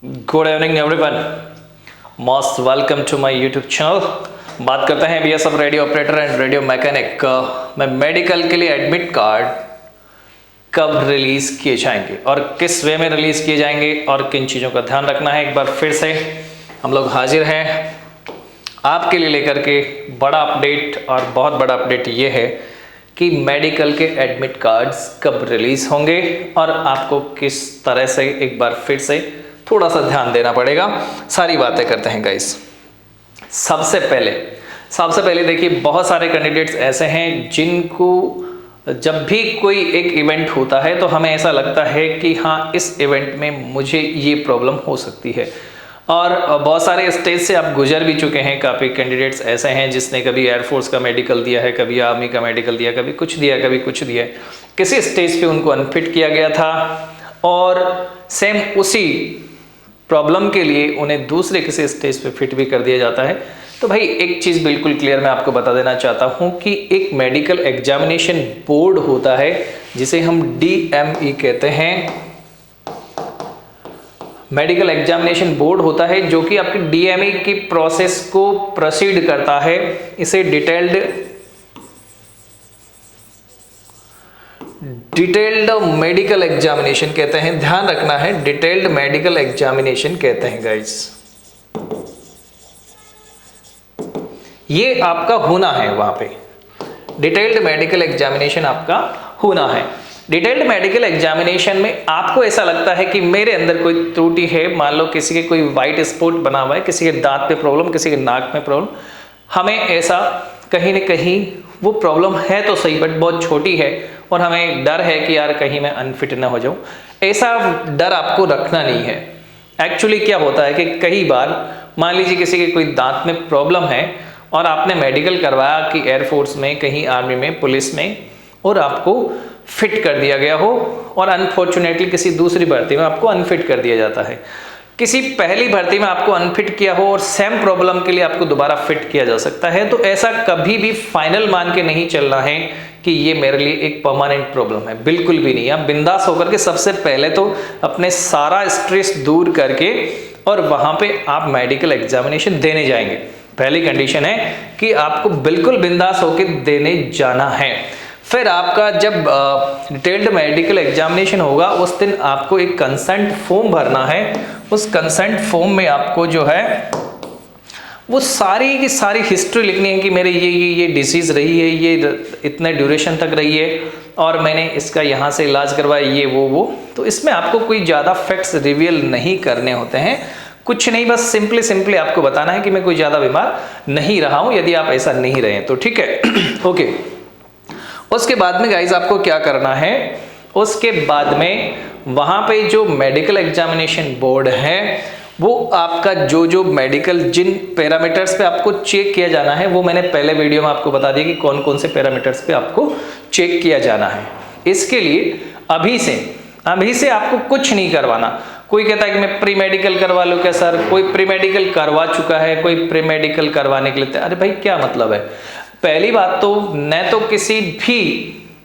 Good evening everyone, most welcome to my YouTube channel. बात करते हैं BSF radio operator and radio mechanic में medical के लिए एडमिट कार्ड कब रिलीज़ किए जाएंगे और किस वे में रिलीज़ किए जाएंगे और किन चीज़ों का ध्यान रखना है। एक बार फिर से हम लोग हाजिर हैं आपके लिए लेकर के बड़ा अपडेट, और बहुत बड़ा अपडेट ये है कि मेडिकल के एडमिट कार्ड्स कब रिलीज़ होंगे और आपको किस तरह से एक बार फिर से थोड़ा सा ध्यान देना पड़ेगा। सारी बातें करते हैं गाइस। सबसे पहले देखिए, बहुत सारे कैंडिडेट्स ऐसे हैं जिनको जब भी कोई एक इवेंट होता है तो हमें ऐसा लगता है कि हाँ, इस इवेंट में मुझे ये प्रॉब्लम हो सकती है। और बहुत सारे स्टेज से आप गुजर भी चुके हैं। काफ़ी कैंडिडेट्स ऐसे हैं जिसने कभी एयरफोर्स का मेडिकल दिया है, कभी आर्मी का मेडिकल दिया, कभी कुछ दिया, कभी कुछ दिया। किसी स्टेज पे उनको अनफिट किया गया था और सेम उसी प्रॉब्लम के लिए उन्हें दूसरे किसी स्टेज पे फिट भी कर दिया जाता है। तो भाई एक चीज़ बिल्कुल क्लियर मैं आपको बता देना चाहता हूँ कि एक मेडिकल एग्जामिनेशन बोर्ड होता है जिसे हम DME कहते हैं। मेडिकल एग्जामिनेशन बोर्ड होता है जो कि आपकी DME की प्रोसेस को प्रोसीड करता है। इसे डिटेल्ड मेडिकल एग्जामिनेशन कहते हैं। ध्यान रखना है, डिटेल्ड मेडिकल एग्जामिनेशन कहते हैं गाइस। ये आपका होना है वहां पे, डिटेल्ड मेडिकल एग्जामिनेशन आपका होना है। डिटेल्ड मेडिकल एग्जामिनेशन में आपको ऐसा लगता है कि मेरे अंदर कोई त्रुटि है, मान लो किसी के कोई वाइट स्पॉट बना हुआ है, किसी के दांत पे प्रॉब्लम, किसी के नाक में प्रॉब्लम, हमें ऐसा कहीं ना कहीं वो प्रॉब्लम है तो सही बट बहुत छोटी है और हमें डर है कि यार कहीं मैं अनफिट ना हो जाऊं। ऐसा डर आपको रखना नहीं है। एक्चुअली क्या होता है कि कई बार मान लीजिए किसी के कोई दांत में प्रॉब्लम है और आपने मेडिकल करवाया कि एयरफोर्स में, कहीं आर्मी में, पुलिस में, और आपको फिट कर दिया गया हो और अनफॉर्चुनेटली किसी दूसरी भर्ती में आपको अनफिट कर दिया जाता है। किसी पहली भर्ती में आपको अनफिट किया हो और सेम प्रॉब्लम के लिए आपको दोबारा फिट किया जा सकता है। तो ऐसा कभी भी फाइनल मान के नहीं चलना है कि ये मेरे लिए एक परमानेंट प्रॉब्लम है, बिल्कुल भी नहीं। आप बिंदास होकर के सबसे पहले तो अपने सारा स्ट्रेस दूर करके और वहां पे आप मेडिकल एग्जामिनेशन देने जाएंगे। पहली कंडीशन है कि आपको बिल्कुल बिंदास होकर देने जाना है। फिर आपका जब डिटेल्ड मेडिकल एग्जामिनेशन होगा उस दिन आपको एक कंसेंट फॉर्म भरना है। उस कंसेंट फॉर्म में आपको जो है वो सारी की सारी हिस्ट्री लिखनी है कि मेरे ये डिसीज़ रही है, ये इतने ड्यूरेशन तक रही है और मैंने इसका यहाँ से इलाज करवाया, ये वो। तो इसमें आपको कोई ज़्यादा फैक्ट्स रिवील नहीं करने होते हैं, कुछ नहीं, बस सिंपली आपको बताना है कि मैं कोई ज़्यादा बीमार नहीं रहा हूँ, यदि आप ऐसा नहीं रहे तो ठीक है। ओके, उसके बाद में गाइज आपको क्या करना है, उसके बाद में वहाँ पे जो मेडिकल एग्जामिनेशन बोर्ड है वो आपका जो मेडिकल जिन पैरामीटर्स पे आपको चेक किया जाना है, वो मैंने पहले वीडियो में आपको बता दिया कि कौन कौन से पैरामीटर्स पे आपको चेक किया जाना है। इसके लिए अभी से आपको कुछ नहीं करवाना। कोई कहता है कि मैं प्री मेडिकल करवा लूँ क्या सर, कोई प्री मेडिकल करवा चुका है, कोई प्री मेडिकल करवाने के लिए, अरे भाई क्या मतलब है। पहली बात तो न तो किसी भी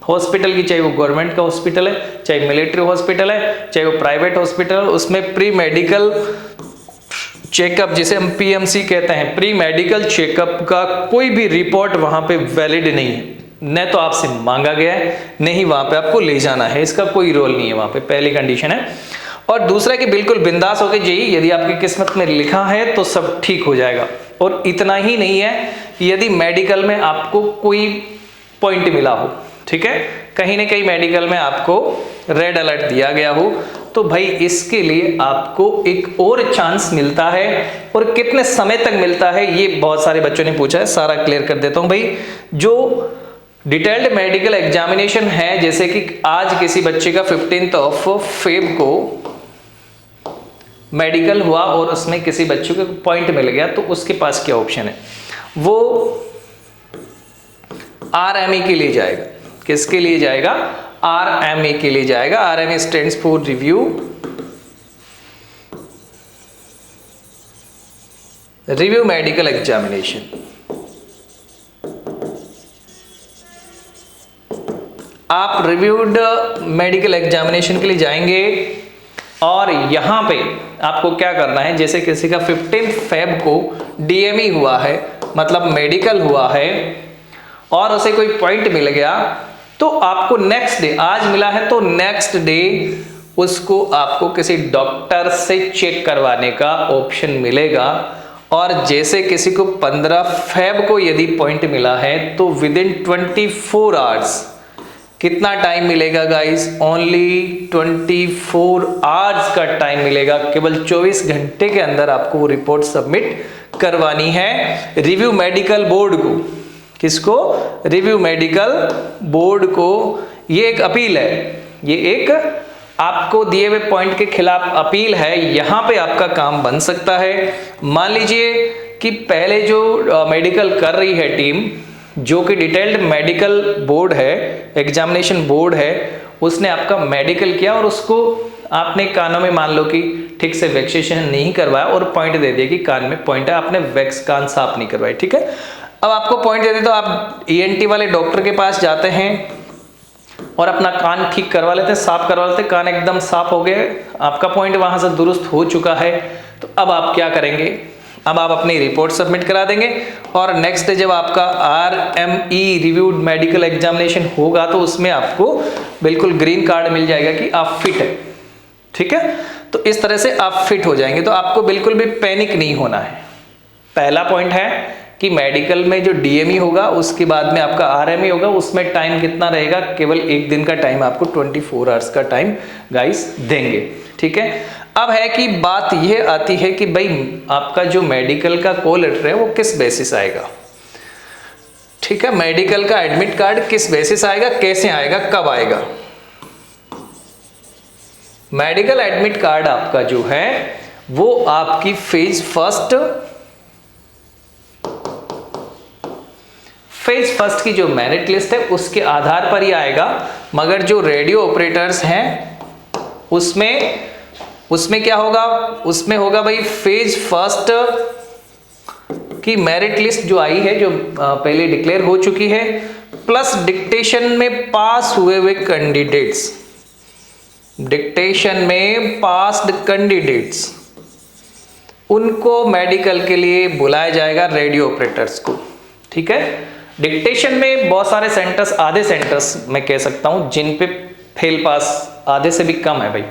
हॉस्पिटल की, चाहे वो गवर्नमेंट का हॉस्पिटल है, चाहे मिलिट्री हॉस्पिटल है, चाहे वो प्राइवेट हॉस्पिटल है, उसमें प्री मेडिकल चेकअप, जिसे हम PMC कहते हैं, प्री मेडिकल चेकअप का कोई भी रिपोर्ट वहां पे वैलिड नहीं है। न तो आपसे मांगा गया है, नहीं वहां पे आपको ले जाना है, इसका कोई रोल नहीं है वहां पे। पहली कंडीशन है। और दूसरा कि बिल्कुल बिंदास होकर जाइए, यदि आपकी किस्मत में लिखा है तो सब ठीक हो जाएगा। और इतना ही नहीं है, यदि मेडिकल में आपको कोई पॉइंट मिला हो, ठीक है, कहीं ना कहीं मेडिकल में आपको रेड अलर्ट दिया गया हो, तो भाई इसके लिए आपको एक और चांस मिलता है। और कितने समय तक मिलता है ये बहुत सारे बच्चों ने पूछा है, सारा क्लियर कर देता हूं भाई। जो डिटेल्ड मेडिकल एग्जामिनेशन है, जैसे कि आज किसी बच्चे का 15 फेब को मेडिकल हुआ और उसमें किसी बच्चे को पॉइंट मिल गया, तो उसके पास क्या ऑप्शन है, वो RME के लिए जाएगा। किसके लिए जाएगा? RME के लिए जाएगा। RME stands for review medical examination. आप रिव्यूड मेडिकल एग्जामिनेशन के लिए जाएंगे और यहाँ पे आपको क्या करना है, जैसे किसी का 15 फेब को डीएमई हुआ है, मतलब मेडिकल हुआ है, और उसे कोई पॉइंट मिल गया, तो आपको नेक्स्ट डे, आज मिला है तो नेक्स्ट डे उसको आपको किसी डॉक्टर से चेक करवाने का ऑप्शन मिलेगा। और जैसे किसी को 15 फेब को यदि पॉइंट मिला है तो विद इन 24 आवर्स कितना टाइम मिलेगा गाइस? ओनली 24 आवर्स का टाइम मिलेगा, केवल 24 घंटे के अंदर आपको वो रिपोर्ट सबमिट करवानी है रिव्यू मेडिकल बोर्ड को। किसको? रिव्यू मेडिकल बोर्ड को। ये एक अपील है, ये एक आपको दिए हुए पॉइंट के खिलाफ अपील है। यहां पे आपका काम बन सकता है। मान लीजिए कि पहले जो मेडिकल कर रही है टीम, जो कि डिटेल्ड मेडिकल बोर्ड है, एग्जामिनेशन बोर्ड है, उसने आपका मेडिकल किया और उसको आपने कानों में मान लो कि ठीक से वैक्सीनेशन नहीं करवाया और पॉइंट दे दिया कि कान में पॉइंट है, आपने वैक्स कान साफ नहीं करवाई, ठीक है। अब आपको पॉइंट दे दे तो आप ईएनटी वाले डॉक्टर के पास जाते हैं और अपना कान ठीक करवा लेते हैं, साफ करवा लेते हैं, कान एकदम साफ हो गए, आपका पॉइंट वहां से दुरुस्त हो चुका है। तो अब आप क्या करेंगे? अब आप अपनी रिपोर्ट सबमिट करा देंगे और नेक्स्ट डे जब आपका RME रिव्यूड मेडिकल एग्जामिनेशन होगा तो उसमें आपको बिल्कुल ग्रीन कार्ड मिल जाएगा कि आप फिट है, ठीक है। तो इस तरह से आप फिट हो जाएंगे, तो आपको बिल्कुल भी पैनिक नहीं होना है। पहला पॉइंट है कि मेडिकल में जो DME होगा उसके बाद में आपका RME होगा, उसमें टाइम कितना रहेगा? केवल एक दिन का टाइम, आपको 24 आवर्स का टाइम गाइस देंगे, ठीक है। अब है कि बात यह आती है कि भाई आपका जो मेडिकल का कॉल लेटर है वो किस बेसिस आएगा, ठीक है। मेडिकल का एडमिट कार्ड किस बेसिस आएगा, कैसे आएगा, कब आएगा? मेडिकल एडमिट कार्ड आपका जो है वो आपकी फेज फर्स्ट की जो मेरिट लिस्ट है उसके आधार पर ही आएगा। मगर जो रेडियो ऑपरेटर्स हैं उसमें क्या होगा? उसमें होगा भाई फेज फर्स्ट की मेरिट लिस्ट जो आई है, जो पहले डिक्लेयर हो चुकी है, प्लस डिक्टेशन में पास हुए हुए कैंडिडेट्स, डिक्टेशन में पास्ड कैंडिडेट्स, उनको मेडिकल के लिए बुलाया जाएगा, रेडियो ऑपरेटर्स को, ठीक है। डिक्टेशन में बहुत सारे सेंटर्स, आधे सेंटर्स मैं कह सकता हूं जिन पे फेल पास आधे से भी कम है भाई,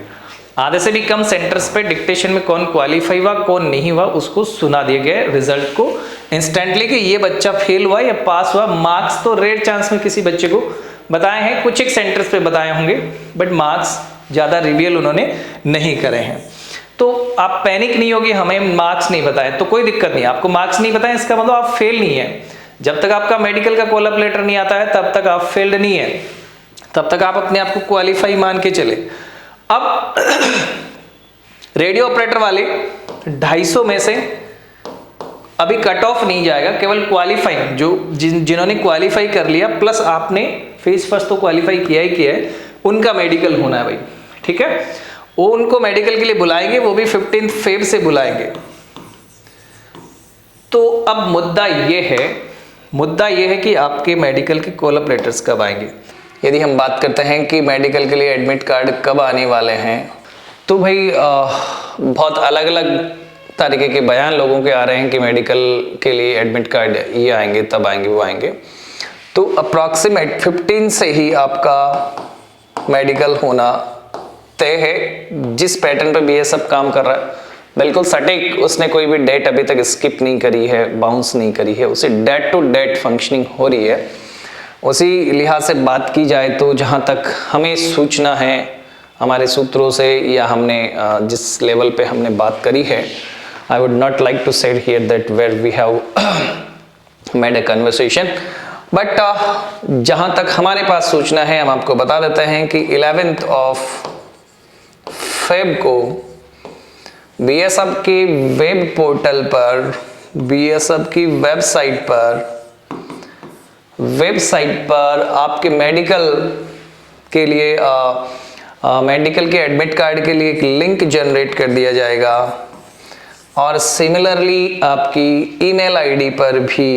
आधे से भी कम सेंटर्स पे डिक्टेशन में कौन क्वालिफाई हुआ कौन नहीं हुआ उसको सुना दिया गया रिजल्ट को इंस्टेंटली कि ये बच्चा फेल हुआ या पास हुआ। मार्क्स तो रेयर चांस में किसी बच्चे को बताए हैं, कुछ एक सेंटर्स पे बताए होंगे, बट मार्क्स ज्यादा रिवील उन्होंने नहीं करे हैं। तो आप पैनिक नहीं होगी हमें मार्क्स नहीं बताए तो कोई दिक्कत नहीं, आपको मार्क्स नहीं बताए इसका मतलब आप फेल नहीं है। जब तक आपका मेडिकल का कॉल अप लेटर नहीं आता है तब तक आप फेल्ड नहीं है, तब तक आप अपने आप को क्वालिफाई मान के चले। अब रेडियो ऑपरेटर वाले 250 में से अभी कट ऑफ नहीं जाएगा, केवल क्वालिफाई जो जिन्होंने क्वालिफाई कर लिया प्लस आपने फेज फर्स्ट तो क्वालिफाई किया ही किया है, उनका मेडिकल होना है भाई, ठीक है। वो उनको मेडिकल के लिए बुलाएंगे, वो भी 15 फेब से बुलाएंगे। तो अब मुद्दा ये है कि आपके मेडिकल के कॉल अप लेटर्स कब आएंगे। यदि हम बात करते हैं कि मेडिकल के लिए एडमिट कार्ड कब आने वाले हैं, तो भाई बहुत अलग अलग तरीके के बयान लोगों के आ रहे हैं कि मेडिकल के लिए एडमिट कार्ड ये आएंगे, तब आएंगे, वो आएंगे। तो अप्रॉक्सीमेट 15 से ही आपका मेडिकल होना तय है। जिस पैटर्न पे BSF काम कर रहा है बिल्कुल सटीक, उसने कोई भी डेट अभी तक स्किप नहीं करी है, बाउंस नहीं करी है, उसे डेट टू डेट फंक्शनिंग हो रही है। उसी लिहाज से बात की जाए तो जहाँ तक हमें सूचना है हमारे सूत्रों से या हमने जिस लेवल पे हमने बात करी है, I would not like to say here that where we have made a conversation, but जहाँ तक हमारे पास सूचना है हम आपको बता देते हैं कि 11th ऑफ फेब को BSF की वेब पोर्टल पर, BSF की वेबसाइट पर आपके मेडिकल के लिए मेडिकल के एडमिट कार्ड के लिए एक लिंक जनरेट कर दिया जाएगा और सिमिलरली आपकी ईमेल आईडी पर भी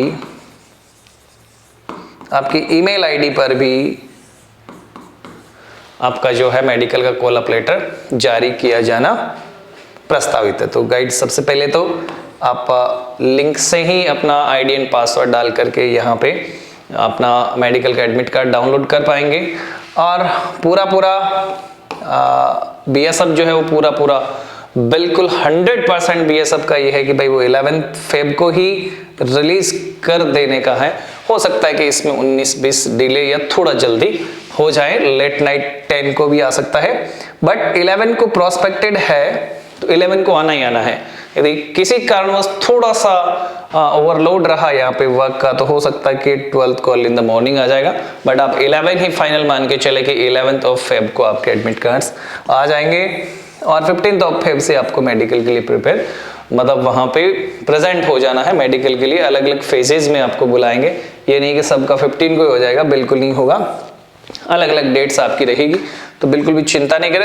आपका जो है मेडिकल का कॉल अप लेटर जारी किया जाना प्रस्तावित है। तो गाइड सबसे पहले तो आप लिंक से ही अपना आईडी एंड पासवर्ड डाल करके यहाँ पे अपना मेडिकल का एडमिट कार्ड डाउनलोड कर पाएंगे और पूरा बीएसएफ जो है वो पूरा बिल्कुल 100% बीएसएफ का ये है कि भाई वो 11 फेब को ही रिलीज कर देने का है। हो सकता है कि इसमें 19-20 डिले या थोड़ा जल्दी हो जाए, लेट नाइट 10 को भी आ सकता है, बट 11 को प्रोस्पेक्टेड है तो 11 को आना ही आना है। यदि किसी कारणवश थोड़ा सा ओवरलोड रहा यहाँ पे वर्क का तो हो सकता है कि 12th को अर्ली इन द मॉर्निंग आ जाएगा, बट आप 11 ही फाइनल मान के चले कि 11th ऑफ फेब को आपके एडमिट कार्ड्स आ जाएंगे और 15th ऑफ फेब से आपको मेडिकल के लिए प्रिपेयर मतलब वहाँ पे प्रेजेंट हो जाना है। मेडिकल के लिए अलग अलग फेजेस में आपको बुलाएंगे, ये नहीं कि सबका 15 को ही हो जाएगा, बिल्कुल नहीं होगा, अलग अलग डेट्स आपकी रहेगी, तो बिल्कुल भी चिंता नहीं करें।